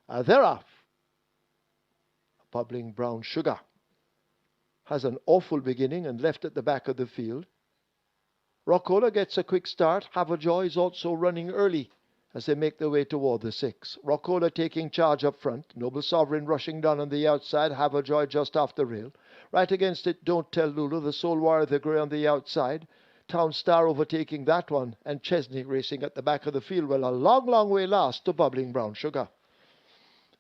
They're off. Bubbling Brown Sugar has an awful beginning and left at the back of the field. Rockola gets a quick start. Have a Joy is also running early as they make their way toward the 6. Rockola taking charge up front. Noble Sovereign rushing down on the outside. Have a Joy just off the rail. Right against it, Don't Tell Lulu. The Soul Warrior, the Grey on the outside. Town Star overtaking that one. And Chesney racing at the back of the field. Well, a long, long way last to Bubbling Brown Sugar.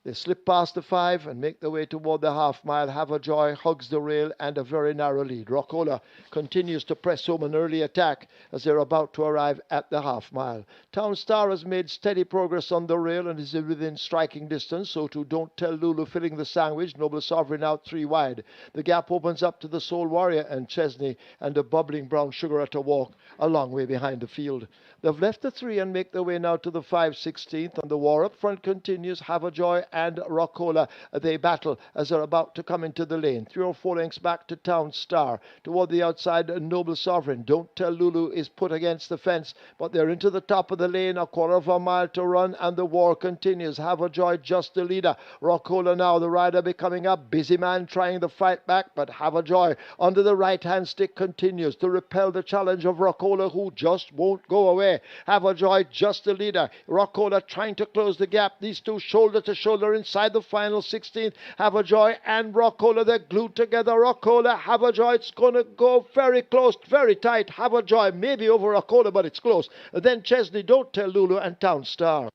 They slip past the 5 and make their way toward the half-mile. Have a Joy hugs the rail and a very narrow lead. Rockola continues to press home an early attack as they're about to arrive at the half-mile. Town Star has made steady progress on the rail and is within striking distance. So too Don't Tell Lulu filling the sandwich. Noble Sovereign out 3 wide. The gap opens up to the Soul Warrior and Chesney and the Bubbling Brown Sugar at a walk a long way behind the field. They've left the 3 and make their way now to the 5/16th, and the war up front continues. Have a Joy and Rockola, they battle as they're about to come into the lane. 3 or 4 lengths back to Town Star. Toward the outside, Noble Sovereign. Don't Tell Lulu is put against the fence, but they're into the top of the lane. A quarter of a mile to run, and the war continues. Have a Joy just the leader. Rockola now, the rider, becoming a busy man trying to fight back, but Have a Joy under the right-hand stick continues to repel the challenge of Rockola, who just won't go away. Have a Joy just the leader. Rockola trying to close the gap. These two shoulder to shoulder inside the final 16th. Have a Joy and Rockola, they're glued together. Rockola, Have a Joy, it's going to go very close, very tight. Have a Joy maybe over Rockola, but it's close. Then Chesney, Don't Tell Lulu, and Town Star.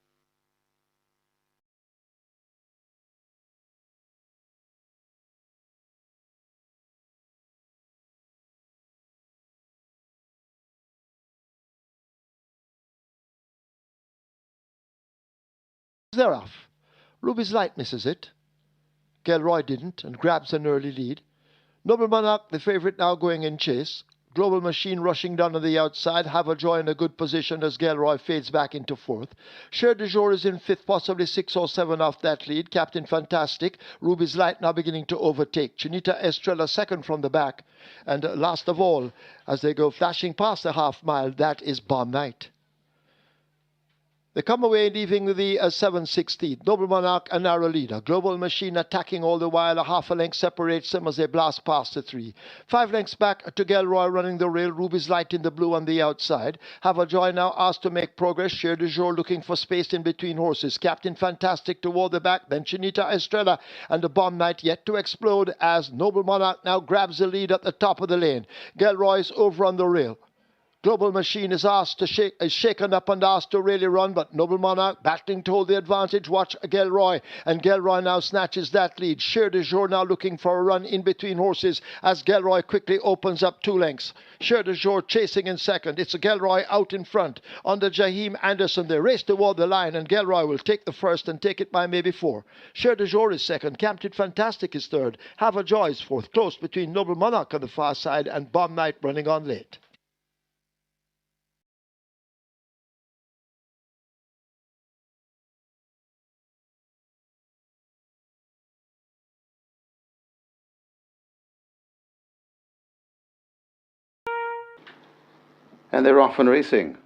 They're off. Ruby's Light misses it. Gelroy didn't and grabs an early lead. Noble Monarch, the favourite, now going in chase. Global Machine rushing down on the outside. Have a Joy in a good position as Gelroy fades back into 4th. Cher de Jour is in 5th, possibly 6 or 7 off that lead. Captain Fantastic. Ruby's Light now beginning to overtake. Chinita Estrella 2nd from the back. And last of all, as they go flashing past the half-mile, that is Bomb Night. They come away leaving the 7/16. Noble Monarch a narrow leader. Global Machine attacking all the while. A half a length separates them as they blast past the 3. 5 lengths back to Gelroy running the rail. Ruby's Light in the blue on the outside. Have a Joy now asked to make progress. Cher de Jour looking for space in between horses. Captain Fantastic toward the back. Then Chinita Estrella and the Bomb Night yet to explode as Noble Monarch now grabs the lead at the top of the lane. Gelroy's over on the rail. Global Machine is shaken up and asked to really run, but Noble Monarch battling to hold the advantage. Watch Gelroy, and Gelroy now snatches that lead. Cher de Jour now looking for a run in between horses as Gelroy quickly opens up 2 lengths. Cher de Jour chasing in 2nd. It's Gelroy out in front. Under Jaheim Anderson, they race toward the line, and Gelroy will take the 1st and take it by maybe 4. Cher de Jour is 2nd. Captain Fantastic is 3rd. Have a Joy is 4th. Close between Noble Monarch on the far side and Bomb Night running on late. And they're off and racing.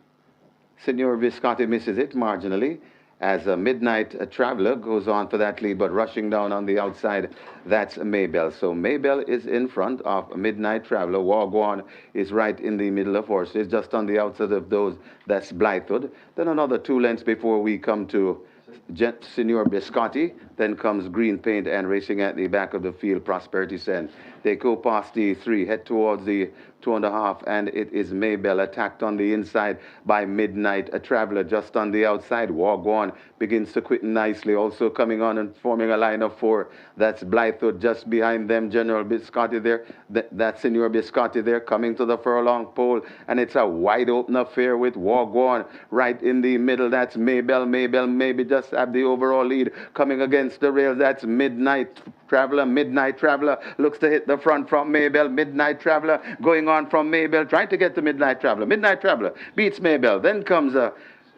Senor Visconti misses it marginally as a Midnight Traveler goes on for that lead, but rushing down on the outside, that's Maybell. So Maybell is in front of Midnight Traveler. Wagwan is right in the middle of horses, just on the outside of those, that's Blythewood. Then another 2 lengths before we come to Senor Biscotti. Then comes Green Paint, and racing at the back of the field, Prosperity Sen. They go past the 3, head towards the 2.5, and it is Maybell attacked on the inside by Midnight, a Traveler just on the outside. Wagwan begins to quit nicely, also coming on and forming a line of 4. That's Blythewood just behind them. General Biscotti there. That's Senor Biscotti there coming to the furlong pole, and it's a wide open affair with Wagwan right in the middle. That's Maybell. Maybell maybe just have the overall lead coming against the rails. That's Midnight Traveler. Midnight Traveler looks to hit the front from Maybell. Midnight Traveler going on from Maybell, trying to get to Midnight Traveler. Midnight Traveler beats Maybell. Then comes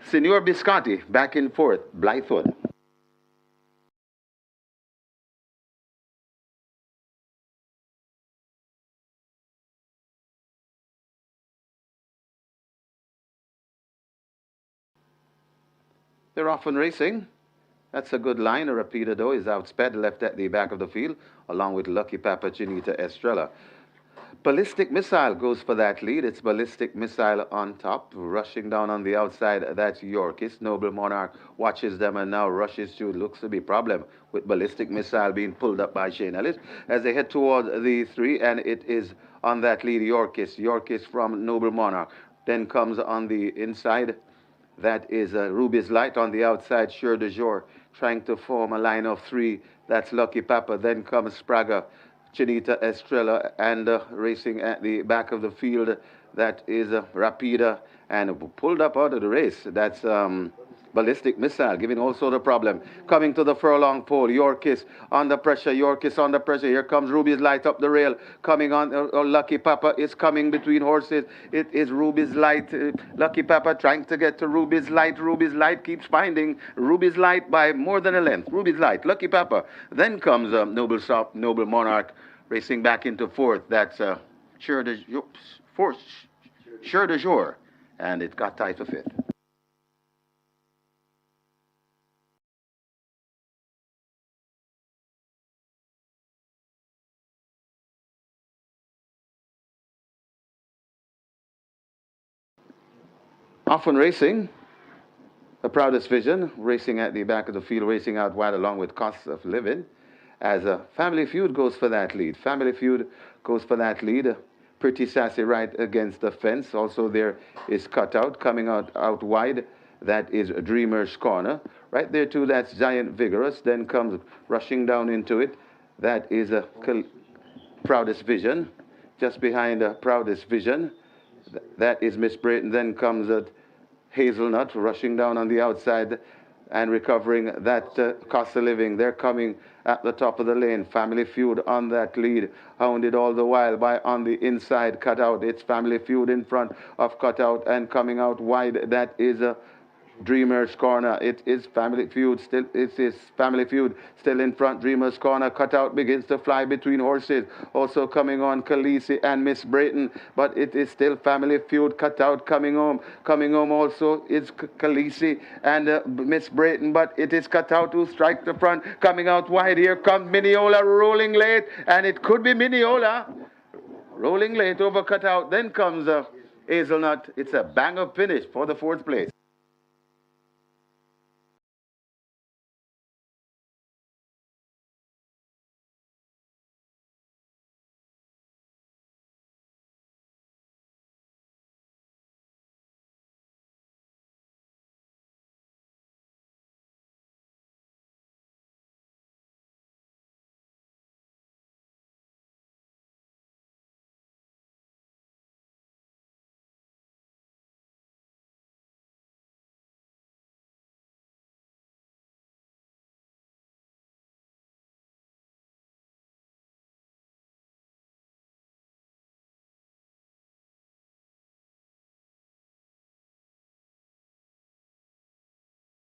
Senor Biscotti back in 4th. Blythewood. They're off and racing. That's a good line. Rapido, though, is outsped, left at the back of the field, along with Lucky Papa Chinita Estrella. Ballistic Missile goes for that lead. It's Ballistic Missile on top, rushing down on the outside. That's Yorkis. Noble Monarch watches them and now rushes through. Looks to be a problem with Ballistic Missile being pulled up by Shane Ellis as they head toward the three, and it is on that lead Yorkis. Yorkis from Noble Monarch. Then comes on the inside. That is Ruby's Light on the outside. Sure de Jour trying to form a line of three. That's Lucky Papa. Then comes Spraga. Chinita Estrella, and racing at the back of the field. That is Rapida, and pulled up out of the race. That's Ballistic Missile, giving all sort of problem. Coming to the furlong pole, Yorkis under pressure, Yorkis under pressure. Here comes Ruby's Light up the rail. Coming on, Lucky Papa is coming between horses. It is Ruby's Light. Lucky Papa trying to get to Ruby's Light. Ruby's Light keeps finding Ruby's Light by more than a length. Ruby's Light, Lucky Papa. Then comes Noble Monarch racing back into fourth. That's Sure de Jour. And it got tied for fifth. Often racing, the proudest vision, racing at the back of the field, racing out wide along with Costs of Living, as a Family Feud goes for that lead. Family Feud goes for that lead. Pretty Sassy right against the fence. Also there is Cutout coming out wide. That is Dreamer's Corner. Right there too, that's Giant Vigorous. Then comes rushing down into it. That is a Proudest Vision. Just behind Proudest Vision, that is Miss Brayton. Then comes Hazelnut rushing down on the outside and recovering that Cost of Living. They're coming at the top of the lane. Family Feud on that lead, hounded all the while by on the inside Cutout. It's Family Feud in front of Cutout, and coming out wide, that is Dreamer's Corner. It is Family Feud still. It is Family Feud still in front. Dreamer's Corner. Cutout begins to fly between horses. Also coming on Khaleesi and Miss Brayton, but it is still Family Feud. Cutout coming home. Coming home also is Khaleesi and Miss Brayton, but it is Cutout who strikes the front. Coming out wide. Here comes Mineola rolling late, and it could be Mineola rolling late over Cutout. Then comes Hazelnut. It's a bang-up finish for the fourth place.